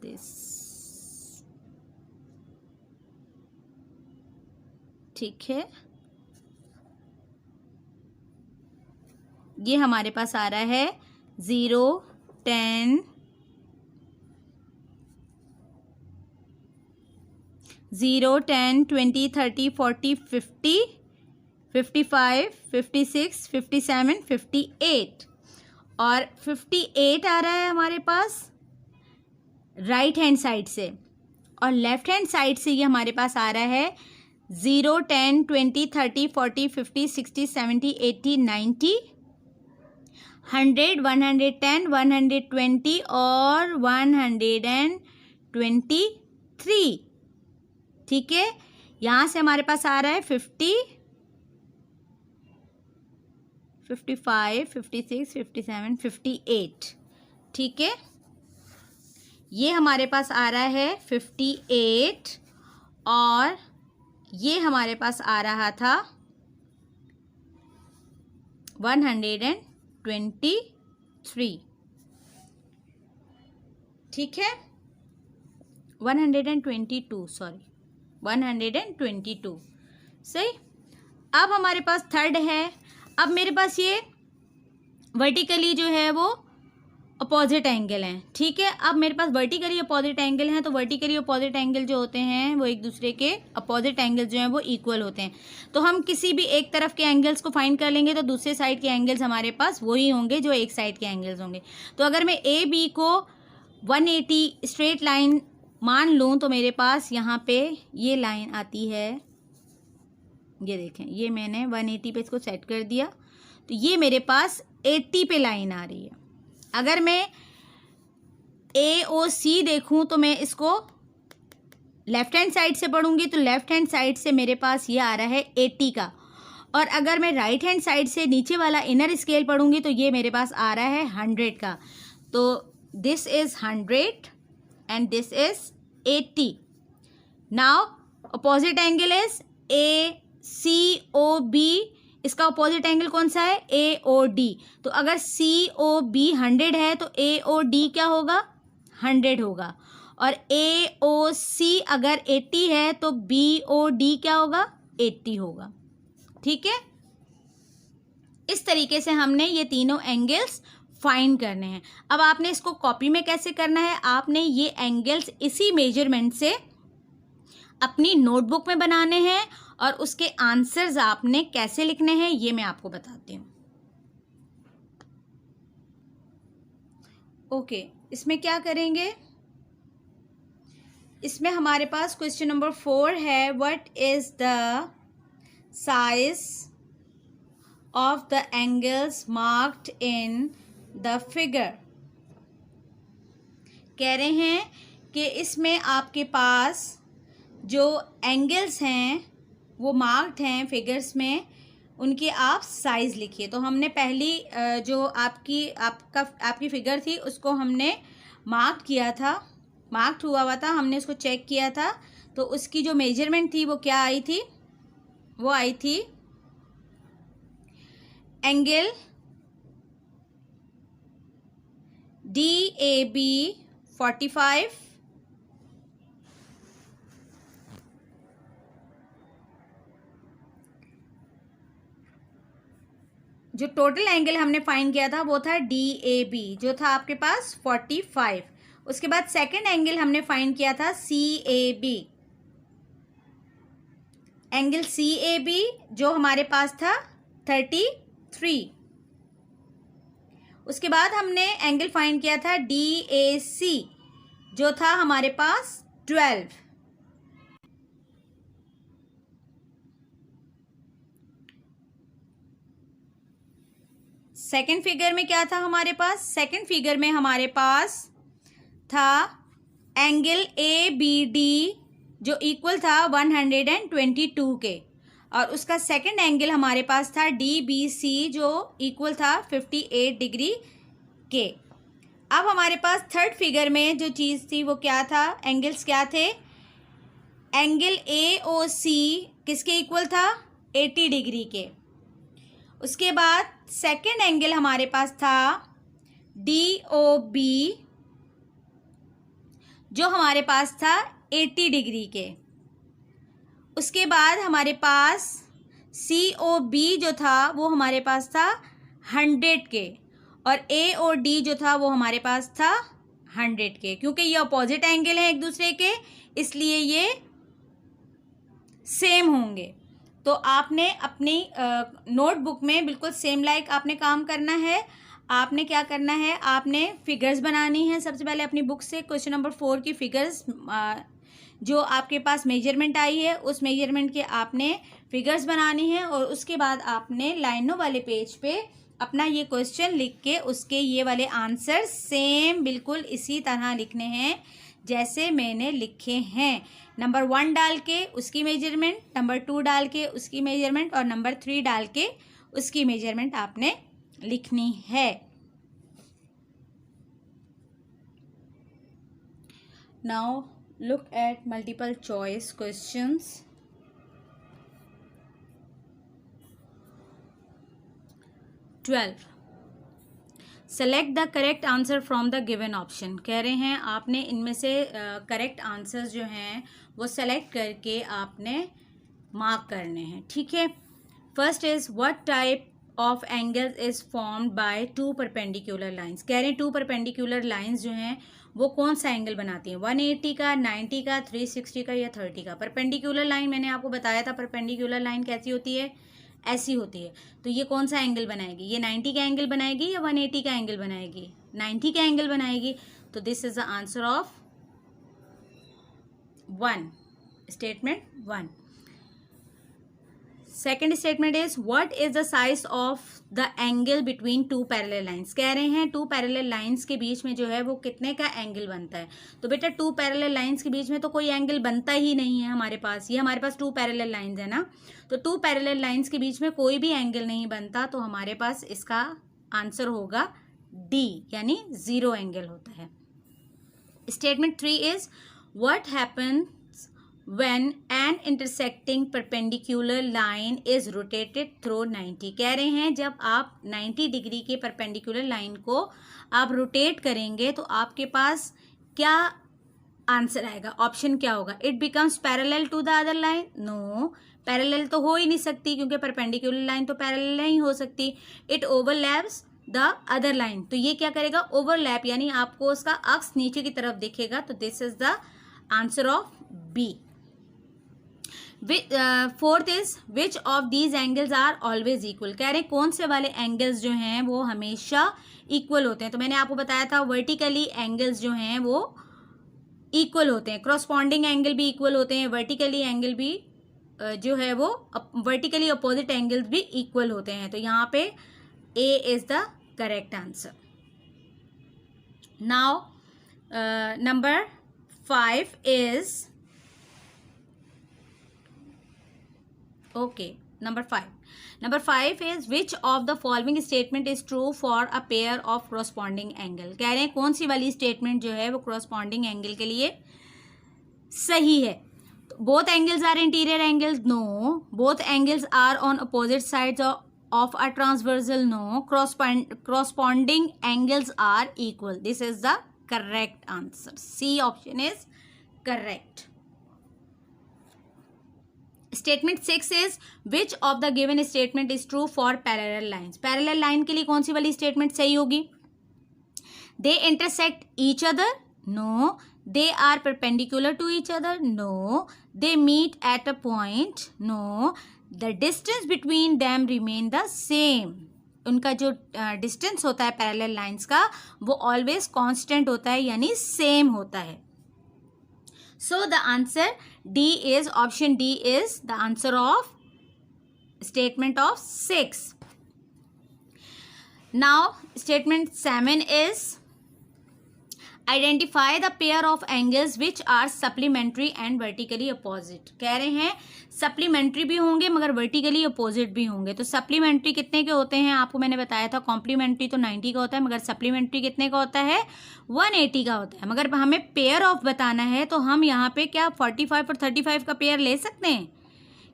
this. ठीक है, ये हमारे पास आ रहा है 0 10 0 10 20 30 40 50 55 56 57 58 और 58 आ रहा है हमारे पास राइट हैंड साइड से, और लेफ्ट हैंड साइड से ये हमारे पास आ रहा है 0 10 20 30 40 50 60 70 80 90 100 110 120 और 123। ठीक है, यहाँ से हमारे पास आ रहा है 50 55 56 57 58। ठीक है, ये हमारे पास आ रहा है 58 और ये हमारे पास आ रहा था 123। ठीक है, 122 सॉरी 122 सही। अब हमारे पास थर्ड है। अब मेरे पास ये वर्टिकली जो है वो अपोजिट एंगल हैं। ठीक है, अब मेरे पास वर्टिकली अपोजिट एंगल हैं, तो वर्टिकली अपोजिट एंगल जो होते हैं वो एक दूसरे के अपोजिट एंगल जो हैं वो इक्वल होते हैं। तो हम किसी भी एक तरफ के एंगल्स को फाइंड कर लेंगे तो दूसरे साइड के एंगल्स हमारे पास वही होंगे जो एक साइड के एंगल्स होंगे। तो अगर मैं ए बी को 180 स्ट्रेट लाइन मान लूँ तो मेरे पास यहाँ पे ये लाइन आती है ये देखें, ये मैंने 180 पे इसको सेट कर दिया, तो ये मेरे पास 80 पे लाइन आ रही है। अगर मैं AOC देखूं तो मैं इसको लेफ्ट हैंड साइड से पढ़ूंगी, तो लेफ्ट हैंड साइड से मेरे पास ये आ रहा है 80 का, और अगर मैं राइट हैंड साइड से नीचे वाला इनर स्केल पढ़ूंगी तो ये मेरे पास आ रहा है 100 का। तो this is 100 and this is 80। Now opposite angle is ACOB, इसका अपोजिट एंगल कौन सा है? AOD। तो अगर COB 100 है तो AOD क्या होगा? 100 होगा, और AOC अगर 80 है तो BOD क्या होगा? 80 होगा। ठीक है, इस तरीके से हमने ये तीनों एंगल्स फाइंड करने हैं। अब आपने इसको कॉपी में कैसे करना है, आपने ये एंगल्स इसी मेजरमेंट से अपनी नोटबुक में बनाने हैं, और उसके आंसर्स आपने कैसे लिखने हैं ये मैं आपको बताती हूँ। ओके, इसमें क्या करेंगे, इसमें हमारे पास क्वेश्चन नंबर 4 है, what is the size of the angles marked in the figure. कह रहे हैं कि इसमें आपके पास जो एंगल्स हैं वो मार्क्ड हैं फिगर्स में, उनकी आप साइज़ लिखिए। तो हमने पहली जो आपकी फिगर थी उसको हमने मार्क किया था, मार्क्ड हुआ था, हमने उसको चेक किया था, तो उसकी जो मेजरमेंट थी वो क्या आई थी? वो आई थी एंगल DAB 45, जो टोटल एंगल हमने फाइंड किया था वो था DAB, जो था आपके पास 45। उसके बाद सेकंड एंगल हमने फाइंड किया था CAB, एंगल CAB जो हमारे पास था 33। उसके बाद हमने एंगल फाइंड किया था DAC, जो था हमारे पास 12। सेकंड फिगर में क्या था हमारे पास? सेकंड फिगर में हमारे पास था एंगल ABD जो इक्वल था 122 के, और उसका सेकंड एंगल हमारे पास था DBC जो इक्वल था 58 डिग्री के। अब हमारे पास थर्ड फिगर में जो चीज़ थी वो क्या था? एंगल्स क्या थे? एंगल AOC किसके इक्वल था? 80 डिग्री के। उसके बाद सेकंड एंगल हमारे पास था DOB जो हमारे पास था 80 डिग्री के। उसके बाद हमारे पास COB जो था वो हमारे पास था 100 के, और AOD जो था वो हमारे पास था 100 के। क्योंकि ये अपोजिट एंगल हैं एक दूसरे के, इसलिए ये सेम होंगे। तो आपने अपनी नोटबुक में बिल्कुल सेम लाइक आपने काम करना है। आपने क्या करना है, आपने फिगर्स बनानी है। सबसे पहले अपनी बुक से क्वेश्चन नंबर 4 की फिगर्स जो आपके पास मेजरमेंट आई है उस मेजरमेंट के आपने फिगर्स बनानी है, और उसके बाद आपने लाइनों वाले पेज पे अपना ये क्वेश्चन लिख के उसके ये वाले आंसर सेम बिल्कुल इसी तरह लिखने हैं जैसे मैंने लिखे हैं। नंबर 1 डाल के उसकी मेजरमेंट, नंबर 2 डाल के उसकी मेजरमेंट, और नंबर 3 डाल के उसकी मेजरमेंट आपने लिखनी है। Now look at multiple choice questions. Select the correct answer from the given option. कह रहे हैं आपने इनमें से करेक्ट आंसर्स जो हैं वो सेलेक्ट करके आपने मार्क करने हैं। ठीक है, first is what type of angle is formed by 2 perpendicular lines. कह रहे हैं 2 परपेंडिकुलर लाइंस जो हैं वो कौन सा एंगल बनाती हैं? 180 का, 90 का, 360 का या 30 का। परपेंडिकुलर लाइन मैंने आपको बताया था, परपेंडिकुलर लाइन कैसी होती है? ऐसी होती है। तो ये कौन सा एंगल बनाएगी? ये 90 का एंगल बनाएगी या 180 का एंगल बनाएगी? 90 का एंगल बनाएगी। तो this is the answer of 1, statement 1। Second statement is what is the size of the angle between two parallel lines. कह रहे हैं टू पैरेलल लाइंस के बीच में जो है वो कितने का एंगल बनता है। तो बेटा टू पैरेलल लाइंस के बीच में तो कोई एंगल बनता ही नहीं है हमारे पास, ये हमारे पास टू पैरेलल लाइंस है ना, तो टू पैरेलल लाइंस के बीच में कोई भी एंगल नहीं बनता, तो हमारे पास इसका आंसर होगा डी, यानी 0 एंगल होता है। Statement 3 is what happens when an intersecting perpendicular line is rotated through 90। कह रहे हैं जब आप 90 डिग्री के परपेंडिकुलर लाइन को आप रोटेट करेंगे तो आपके पास क्या आंसर आएगा, ऑप्शन क्या होगा। It becomes parallel to the other line, no parallel तो हो ही नहीं सकती क्योंकि परपेंडिकुलर लाइन तो पैरेलल नहीं हो सकती। It overlaps the other line, तो ये क्या करेगा, ओवरलैप, यानी आपको उसका अक्स नीचे की तरफ दिखेगा, तो this is the answer of B. Fourth is which of these angles are always equal. कह रहे हैं कौन से वाले एंगल्स जो हैं वो हमेशा इक्वल होते हैं। तो मैंने आपको बताया था वर्टिकली एंगल्स जो हैं वो इक्वल होते हैं, क्रॉसपॉन्डिंग एंगल भी इक्वल होते हैं, वर्टिकली एंगल भी जो है वो वर्टिकली अपोजिट एंगल्स भी इक्वल होते हैं। तो यहाँ पे A is the correct answer. Now number 5 is okay, number 5 is which of the following statement is true for a pair of corresponding angle। कह रहे हैं कौन सी वाली स्टेटमेंट जो है वो corresponding एंगल के लिए सही है। both angles are interior angles, no। both angles are on opposite sides of a transversal, no। corresponding angles are equal, this is the correct answer, C option is correct। Statement 6 is which of the given statement is true for parallel lines. Parallel line के लिए कौन सी वाली statement सही होगी। They intersect each other, no. They are perpendicular to each other, no. They meet at a point, no. The distance between them remain the same. उनका जो distance होता है पैरेलल लाइंस का वो ऑलवेज कांस्टेंट होता है, यानी सेम होता है। So the answer D is, option D is the answer of statement of 6. Now statement 7 is identify the pair of angles which are supplementary and vertically opposite। कह रहे हैं सप्लीमेंट्री भी होंगे मगर वर्टिकली अपोजिट भी होंगे। तो सप्लीमेंट्री कितने के होते हैं आपको मैंने बताया था, कॉम्प्लीमेंट्री तो 90 का होता है मगर सप्लीमेंट्री कितने का होता है, 180 का होता है। मगर हमें पेयर ऑफ बताना है तो हम यहाँ पे क्या 45 और 35 का पेयर ले सकते हैं।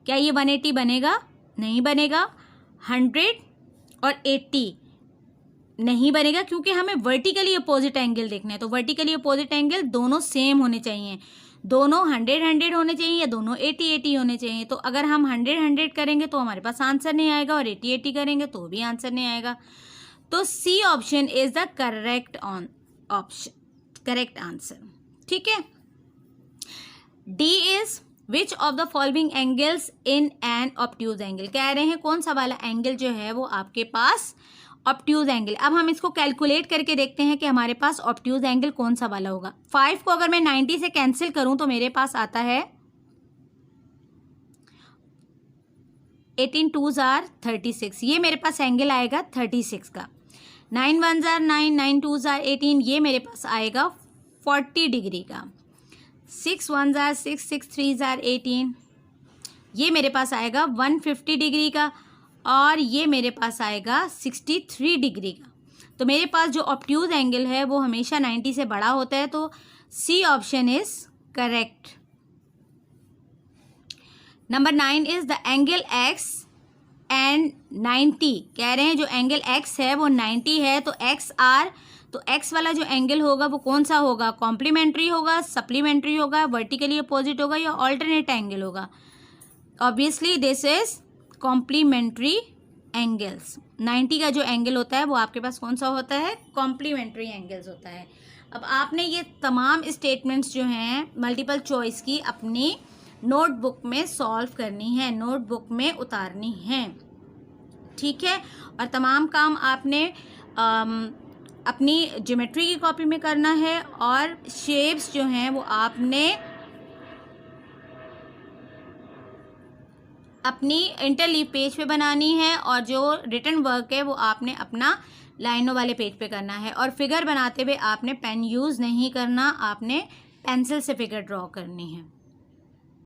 क्या ये 180 बनेगा, नहीं बनेगा। 100 और 80 नहीं बनेगा क्योंकि हमें वर्टिकली अपोजिट एंगल देखना है। तो वर्टिकली अपोजिट एंगल दोनों सेम होने चाहिए, दोनों 100 होने चाहिए या दोनों 80 होने चाहिए। तो अगर हम 100 करेंगे तो हमारे पास आंसर नहीं आएगा और 80 करेंगे तो भी आंसर नहीं आएगा। तो C option is the correct option, correct answer. ठीक है। D is which of the following angles in an obtuse angle. कह रहे हैं कौन सा वाला एंगल जो है वो आपके पास ऑब्ट्यूज एंगल। अब हम इसको कैलकुलेट करके देखते हैं कि हमारे पास ऑब्ट्यूज एंगल कौन सा वाला होगा। 5 को अगर मैं 90 से कैंसिल करूं तो मेरे पास आता है 18 2s आर 36, ये मेरे पास एंगल आएगा 36 का। 9 1s आर 9, 9 2s आर 18, ये मेरे पास आएगा 40 डिग्री का। 6 1s आर 6, 6 3s आर 18, ये मेरे पास आएगा 150 डिग्री का और ये मेरे पास आएगा 63 डिग्री का। तो मेरे पास जो ऑब्ट्यूज एंगल है वो हमेशा 90 से बड़ा होता है, तो C option is correct. Number 9 is the angle X and 90। कह रहे हैं जो एंगल एक्स है वो 90 है, तो एक्स आर, तो एक्स वाला जो एंगल होगा वो कौन सा होगा, कॉम्प्लीमेंट्री होगा, सप्लीमेंट्री होगा, वर्टिकली अपोजिट होगा या ऑल्टरनेट एंगल होगा। Obviously this is complementary angles. 90 का जो एंगल होता है वो आपके पास कौन सा होता है, कॉम्प्लीमेंट्री एंगल्स होता है। अब आपने ये तमाम स्टेटमेंट्स जो हैं मल्टीपल चॉइस की अपनी नोटबुक में सॉल्व करनी है, नोटबुक में उतारनी है। ठीक है। और तमाम काम आपने अपनी ज्योमेट्री की कॉपी में करना है और शेप्स जो हैं वो आपने अपनी इंटरलीव पेज पे बनानी है और जो रिटन वर्क है वो आपने अपना लाइनों वाले पेज पे करना है। और फिगर बनाते हुए आपने पेन यूज़ नहीं करना, आपने पेंसिल से फिगर ड्रॉ करनी है।